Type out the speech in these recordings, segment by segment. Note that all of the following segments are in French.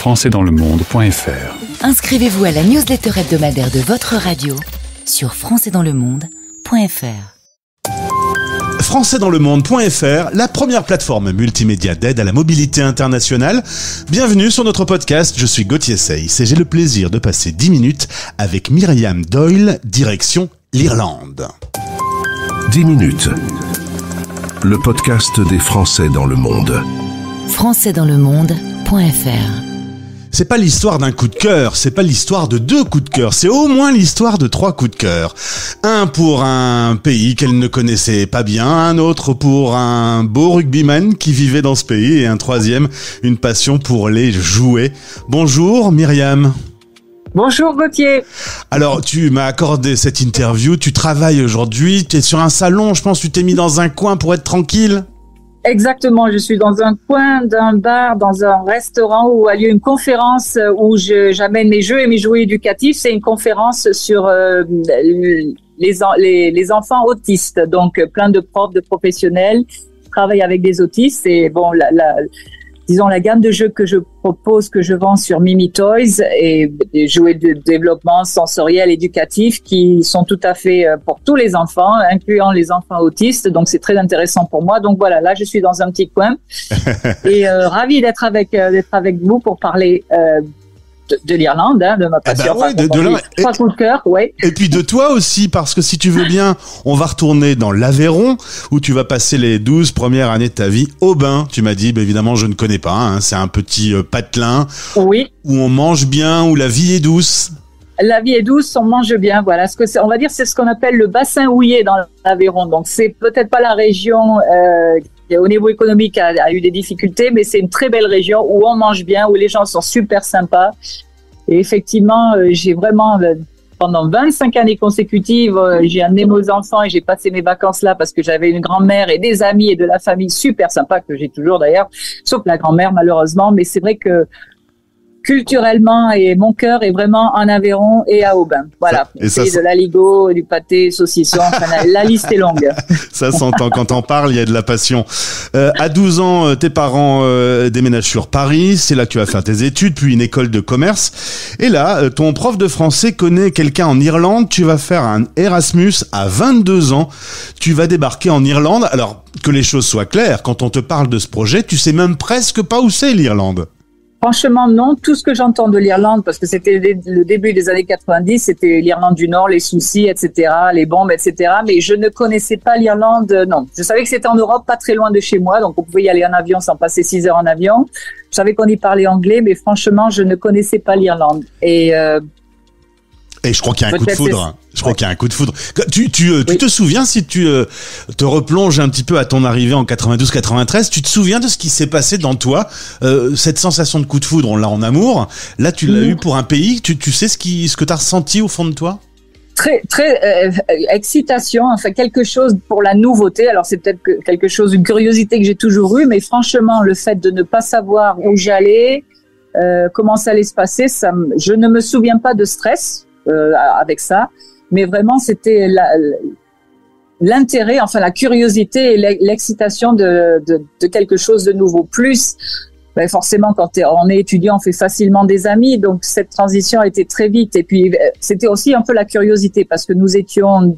françaisdanslemonde.fr. Inscrivez-vous à la newsletter hebdomadaire de votre radio sur françaisdanslemonde.fr. françaisdanslemonde.fr, la première plateforme multimédia d'aide à la mobilité internationale. Bienvenue sur notre podcast, je suis Gauthier Seyss et j'ai le plaisir de passer 10 minutes avec Myriam Doyle, direction l'Irlande. 10 minutes, le podcast des Français dans le monde. françaisdanslemonde.fr. C'est pas l'histoire d'un coup de cœur, c'est pas l'histoire de 2 coups de cœur, c'est au moins l'histoire de 3 coups de cœur. Un pour un pays qu'elle ne connaissait pas bien, un autre pour un beau rugbyman qui vivait dans ce pays et un troisième, une passion pour les jouets. Bonjour Myriam. Bonjour Gauthier. Alors tu m'as accordé cette interview, tu travailles aujourd'hui, tu es sur un salon, je pense que tu t'es mis dans un coin pour être tranquille. Exactement, je suis dans un coin d'un bar, dans un restaurant où a lieu une conférence où j'amène mes jeux et mes jouets éducatifs. C'est une conférence sur les enfants autistes, donc plein de profs, de professionnels qui travaillent avec des autistes. Et bon, disons la gamme de jeux que je propose, que je vends sur Mimi Toys, et des jouets de développement sensoriel éducatif qui sont tout à fait pour tous les enfants, incluant les enfants autistes. Donc c'est très intéressant pour moi. Donc voilà, là je suis dans un petit coin et ravi d'être avec vous pour parler de l'Irlande, de ma passion. Trois coups de cœur, ouais. Et puis de toi aussi, parce que si tu veux bien, on va retourner dans l'Aveyron, où tu vas passer les 12 premières années de ta vie au bain. Tu m'as dit, évidemment, je ne connais pas, hein, c'est un petit patelin. Oui. Où on mange bien, où la vie est douce. La vie est douce, on mange bien, voilà. On va dire, c'est ce qu'on appelle le bassin houillé dans l'Aveyron. Donc, c'est peut-être pas la région, qui au niveau économique a eu des difficultés, mais c'est une très belle région où on mange bien, où les gens sont super sympas. Et effectivement, j'ai vraiment, pendant 25 années consécutives, j'ai amené mes enfants et j'ai passé mes vacances là parce que j'avais une grand-mère et des amis et de la famille super sympas que j'ai toujours d'ailleurs, sauf la grand-mère malheureusement. Mais c'est vrai que culturellement, et mon cœur est vraiment en Aveyron et à Aubin. Voilà. C'est de l'aligot, du pâté, saucisson, la liste est longue. Ça s'entend quand on parle, il y a de la passion. À 12 ans, tes parents déménagent sur Paris, c'est là que tu vas faire tes études, puis une école de commerce. Et là, ton prof de français connaît quelqu'un en Irlande, tu vas faire un Erasmus à 22 ans. Tu vas débarquer en Irlande. Alors, que les choses soient claires, quand on te parle de ce projet, tu sais même presque pas où c'est l'Irlande. Franchement, non. Tout ce que j'entends de l'Irlande, parce que c'était le début des années 90, c'était l'Irlande du Nord, les soucis, etc., les bombes, etc. Mais je ne connaissais pas l'Irlande, non. Je savais que c'était en Europe, pas très loin de chez moi, donc on pouvait y aller en avion sans passer 6 heures en avion. Je savais qu'on y parlait anglais, mais franchement, je ne connaissais pas l'Irlande. Et je crois qu'il y a un coup de foudre. Je crois qu'il y a un coup de foudre. Tu te souviens, si tu te replonges un petit peu à ton arrivée en 92-93, tu te souviens de ce qui s'est passé dans toi, cette sensation de coup de foudre, on l'a en amour. Là, tu l'as eu pour un pays. Tu sais ce que t'as ressenti au fond de toi? Très excitation, enfin quelque chose pour la nouveauté. Alors c'est peut-être quelque chose, une curiosité que j'ai toujours eue, mais franchement, le fait de ne pas savoir où j'allais, comment ça allait se passer, je ne me souviens pas de stress. Avec ça, mais vraiment c'était l'intérêt, enfin la curiosité et l'excitation de quelque chose de nouveau. Plus, forcément quand on est étudiant, on fait facilement des amis, donc cette transition a été très vite. Et puis c'était aussi un peu la curiosité parce que nous étions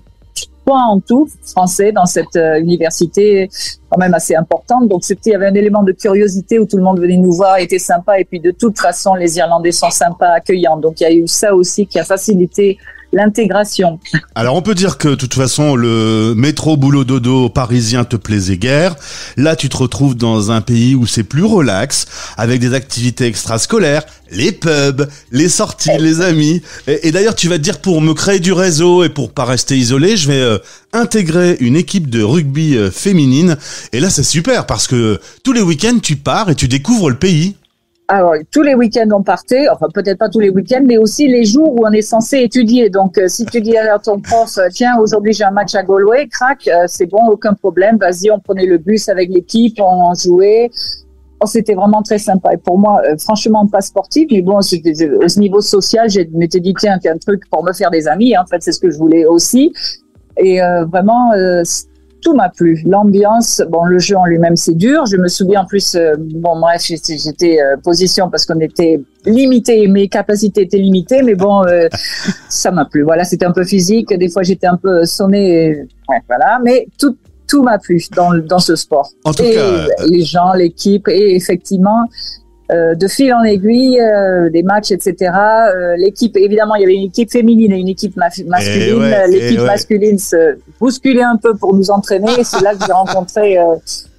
3 en tout français dans cette université quand même assez importante, donc il y avait un élément de curiosité où tout le monde venait nous voir, était sympa, et puis de toute façon les Irlandais sont sympas, accueillants, donc il y a eu ça aussi qui a facilité l'intégration. Alors on peut dire que de toute façon le métro boulot dodo parisien te plaisait guère. Là tu te retrouves dans un pays où c'est plus relax, avec des activités extrascolaires, les pubs, les sorties, les amis. Et d'ailleurs tu vas te dire, pour me créer du réseau et pour pas rester isolé, je vais intégrer une équipe de rugby féminine. Et là c'est super parce que tous les week-ends tu pars et tu découvres le pays. Alors, tous les week-ends, on partait, enfin peut-être pas tous les week-ends, mais aussi les jours où on est censé étudier. Donc, si tu dis à ton prof, tiens, aujourd'hui j'ai un match à Galway, crac, c'est bon, aucun problème, vas-y, on prenait le bus avec l'équipe, on jouait. Oh, c'était vraiment très sympa. Et pour moi, franchement, pas sportif, mais bon, c'était, au niveau social, je m'étais dit, tiens, un truc pour me faire des amis, en fait, c'est ce que je voulais aussi. Et vraiment, tout m'a plu. L'ambiance, bon, le jeu en lui-même, c'est dur. Je me souviens en plus, bref, j'étais position parce qu'on était limité, mes capacités étaient limitées, mais bon, ça m'a plu. Voilà, c'était un peu physique. Des fois, j'étais un peu sonnée. Ouais, voilà, mais tout m'a plu dans ce sport. En tout cas, les gens, l'équipe, et effectivement, de fil en aiguille, des matchs, etc. L'équipe, évidemment, il y avait une équipe féminine et une équipe masculine. L'équipe masculine se bousculait un peu pour nous entraîner. Et c'est là que j'ai rencontré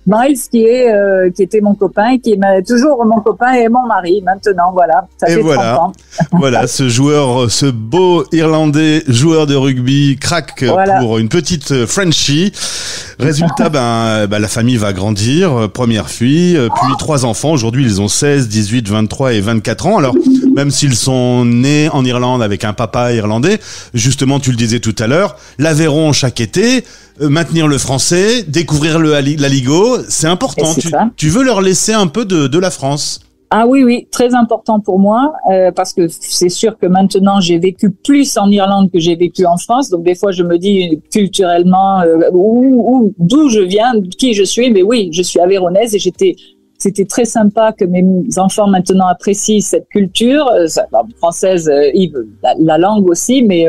Miles, qui était mon copain, qui est toujours mon copain et mon mari. Maintenant, voilà, ça fait 30 ans. Voilà, ce beau Irlandais joueur de rugby craque pour une petite Frenchie. Résultat, la famille va grandir. Première fille, puis 3 enfants. Aujourd'hui, ils ont 16, 18, 23 et 24 ans. Alors, même s'ils sont nés en Irlande avec un papa irlandais, justement, tu le disais tout à l'heure, l'Aveyron chaque été, maintenir le français, découvrir la Ligo, c'est important. Tu veux leur laisser un peu de la France. Ah oui, très important pour moi, parce que c'est sûr que maintenant j'ai vécu plus en Irlande que j'ai vécu en France, donc des fois je me dis culturellement d'où je viens, qui je suis, mais oui, je suis aveyronnaise et c'était très sympa que mes enfants maintenant apprécient cette culture française, la langue aussi, mais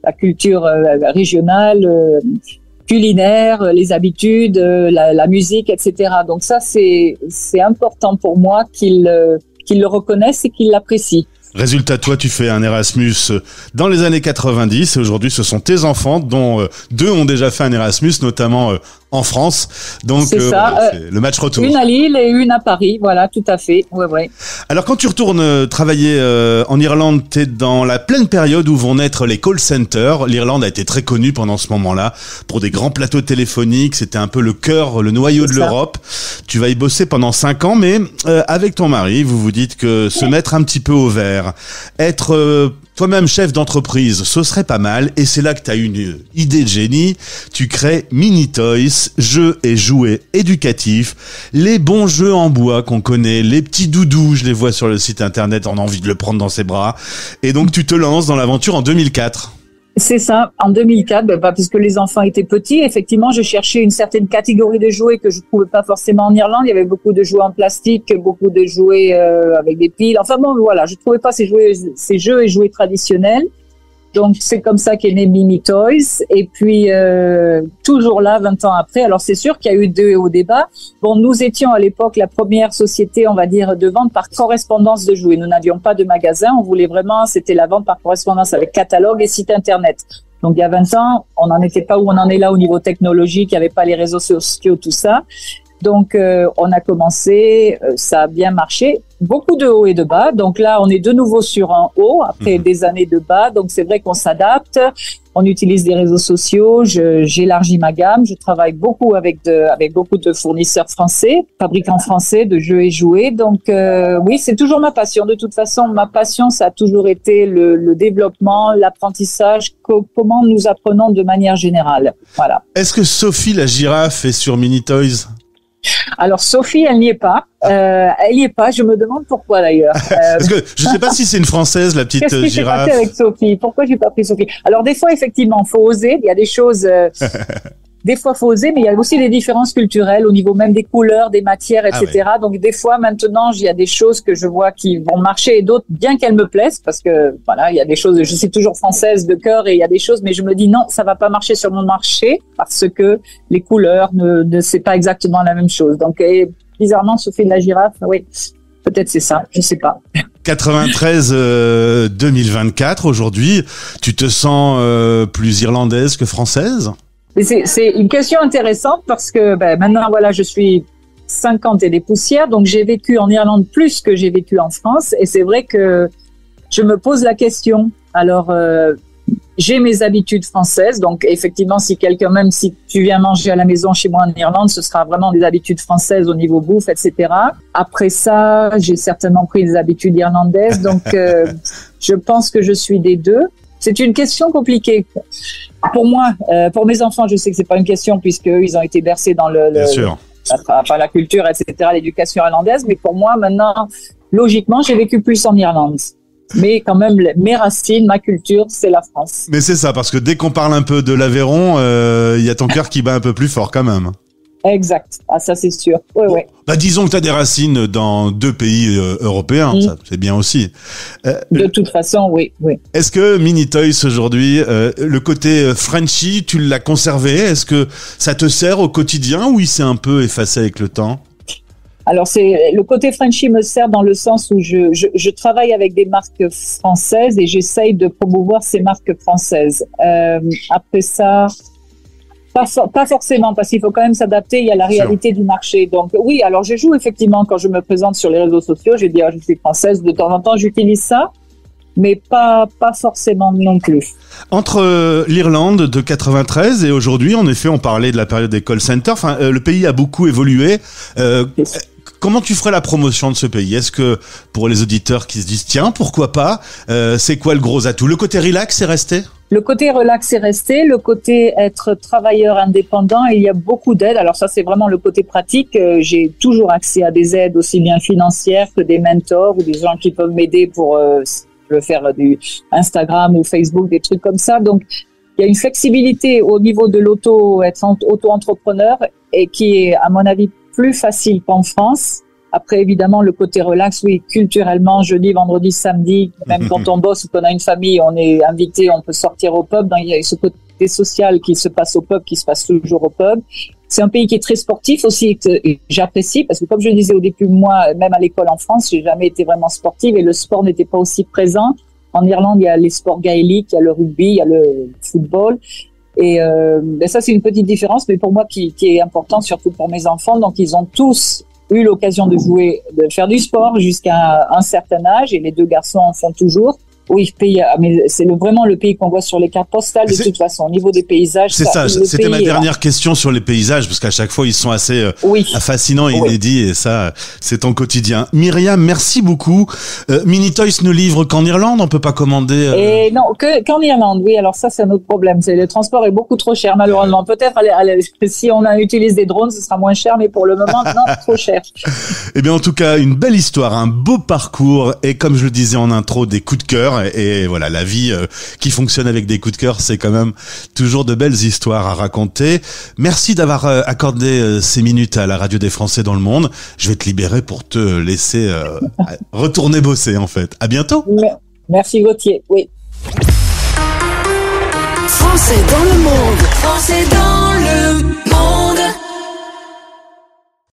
la culture régionale, culinaire, les habitudes, la musique, etc. Donc ça, c'est important pour moi qu'ils le reconnaissent et qu'ils l'apprécient. Résultat, toi, tu fais un Erasmus dans les années 90 et aujourd'hui, ce sont tes enfants dont 2 ont déjà fait un Erasmus, notamment en France. Donc, c'est le match retour. Une à Lille et une à Paris. Voilà, tout à fait. Ouais. Alors, quand tu retournes travailler en Irlande, t'es dans la pleine période où vont naître les call centers. L'Irlande a été très connue pendant ce moment-là pour des grands plateaux téléphoniques. C'était un peu le cœur, le noyau de l'Europe. Tu vas y bosser pendant 5 ans, mais avec ton mari, vous dites que se mettre un petit peu au vert, être toi-même chef d'entreprise, ce serait pas mal. Et c'est là que tu as une idée de génie. Tu crées Mini Toys, jeux et jouets éducatifs, les bons jeux en bois qu'on connaît, les petits doudous, je les vois sur le site internet, on a envie de le prendre dans ses bras. Et donc tu te lances dans l'aventure en 2004. C'est ça, en 2004, parce que les enfants étaient petits, effectivement, je cherchais une certaine catégorie de jouets que je trouvais pas forcément en Irlande. Il y avait beaucoup de jouets en plastique, beaucoup de jouets avec des piles. Enfin bon, voilà, je trouvais pas ces jeux et jouets traditionnels. Donc c'est comme ça qu'est né Mini Toys. Et puis toujours là, 20 ans après. Alors c'est sûr qu'il y a eu 2 hauts débats. Bon, nous étions à l'époque la première société, on va dire, de vente par correspondance de jouets. Nous n'avions pas de magasin. On voulait vraiment, c'était la vente par correspondance avec catalogue et site internet. Donc il y a 20 ans, on n'en était pas où on en est là au niveau technologique. Il n'y avait pas les réseaux sociaux, tout ça. Donc on a commencé, ça a bien marché, beaucoup de hauts et de bas. Donc là, on est de nouveau sur un haut après des années de bas. Donc c'est vrai qu'on s'adapte, on utilise les réseaux sociaux, j'élargis ma gamme, je travaille beaucoup avec beaucoup de fournisseurs français, fabricants français de jeux et jouets. Donc oui, c'est toujours ma passion. De toute façon, ma passion, ça a toujours été le développement, l'apprentissage, comment nous apprenons de manière générale. Voilà. Est-ce que Sophie la girafe est sur Mini Toys ? Alors Sophie, elle n'y est pas. Elle n'y est pas. Je me demande pourquoi d'ailleurs. Parce que je ne sais pas si c'est une Française, la petite girafe. Qu'est-ce qui s'est passé avec Sophie ? Pourquoi j'ai pas pris Sophie ? Alors des fois, effectivement, faut oser. Il y a des choses. Des fois, faut oser, mais il y a aussi des différences culturelles au niveau même des couleurs, des matières, etc. Ah ouais. Donc, des fois, maintenant, il y a des choses que je vois qui vont marcher et d'autres, bien qu'elles me plaisent, parce que, voilà, il y a des choses, je suis toujours française de cœur et il y a des choses, mais je me dis non, ça va pas marcher sur mon marché parce que les couleurs c'est pas exactement la même chose. Donc, bizarrement, Sophie de la girafe, oui, peut-être c'est ça, je sais pas. 93-2024, aujourd'hui, tu te sens plus irlandaise que française ? C'est une question intéressante parce que maintenant, voilà, je suis 50 et des poussières, donc j'ai vécu en Irlande plus que j'ai vécu en France. Et c'est vrai que je me pose la question. Alors, j'ai mes habitudes françaises, donc effectivement, si tu viens manger à la maison chez moi en Irlande, ce sera vraiment des habitudes françaises au niveau bouffe, etc. Après ça, j'ai certainement pris des habitudes irlandaises, donc je pense que je suis des deux. C'est une question compliquée. Pour moi, pour mes enfants, je sais que c'est pas une question puisque ils ont été bercés dans la culture, etc., l'éducation irlandaise. Mais pour moi, maintenant, logiquement, j'ai vécu plus en Irlande. Mais quand même, mes racines, ma culture, c'est la France. Mais c'est ça, parce que dès qu'on parle un peu de l'Aveyron, y a ton cœur qui bat un peu plus fort quand même. Exact. Ah, ça, c'est sûr. Oui, oui. Bah, disons que tu as des racines dans 2 pays européens. Ça, c'est bien aussi. De toute façon, oui, oui. Est-ce que Mini Toys aujourd'hui, le côté Frenchy, tu l'as conservé? Est-ce que ça te sert au quotidien ou il s'est un peu effacé avec le temps? Alors, le côté Frenchy me sert dans le sens où je travaille avec des marques françaises et j'essaye de promouvoir ces marques françaises. Après ça, pas forcément, parce qu'il faut quand même s'adapter, il y a la réalité du marché. Donc oui, alors je joue effectivement quand je me présente sur les réseaux sociaux, je dis je suis française, de temps en temps j'utilise ça, mais pas forcément non plus. Entre l'Irlande de 93 et aujourd'hui, en effet, on parlait de la période des call centers, enfin, le pays a beaucoup évolué. Comment tu ferais la promotion de ce pays? Est-ce que pour les auditeurs qui se disent tiens, pourquoi pas, c'est quoi le gros atout? Le côté relax est resté? Le côté relax est resté, le côté être travailleur indépendant, il y a beaucoup d'aides. Alors ça, c'est vraiment le côté pratique. J'ai toujours accès à des aides aussi bien financières que des mentors ou des gens qui peuvent m'aider pour faire du Instagram ou Facebook, des trucs comme ça. Donc, il y a une flexibilité au niveau de être auto-entrepreneur et qui est, à mon avis, plus facile qu'en France. Après, évidemment, le côté relax, oui, culturellement, jeudi, vendredi, samedi, même quand on bosse ou qu'on a une famille, on est invité, on peut sortir au pub. Donc, il y a ce côté social qui se passe au pub, qui se passe toujours au pub. C'est un pays qui est très sportif aussi, que j'apprécie, parce que comme je le disais au début, moi, même à l'école en France, j'ai jamais été vraiment sportive et le sport n'était pas aussi présent. En Irlande, il y a les sports gaéliques, il y a le rugby, il y a le football. Et ça, c'est une petite différence, mais pour moi, qui est important, surtout pour mes enfants. Donc, ils ont tous eu l'occasion de faire du sport jusqu'à un certain âge, et les 2 garçons en font toujours. Oui, mais c'est vraiment le pays qu'on voit sur les cartes postales. De toute façon, au niveau des paysages. C'est ça. C'était ma dernière question sur les paysages, parce qu'à chaque fois, ils sont assez fascinants et inédits, et ça, c'est ton quotidien. Myriam, merci beaucoup. Mini Toys ne livre qu'en Irlande, on peut pas commander. Et non, qu'en Irlande. Oui, alors ça, c'est un autre problème. Le transport est beaucoup trop cher, malheureusement. Peut-être, si on utilise des drones, ce sera moins cher, mais pour le moment, non, trop cher. Eh bien, en tout cas, une belle histoire, un beau parcours, et comme je le disais en intro, des coups de cœur. Et voilà, la vie qui fonctionne avec des coups de cœur, c'est quand même toujours de belles histoires à raconter. Merci d'avoir accordé ces minutes à la radio des Français dans le monde. Je vais te libérer pour te laisser retourner bosser, en fait. À bientôt. Merci Gauthier. Oui. Français dans le monde. Français dans le monde.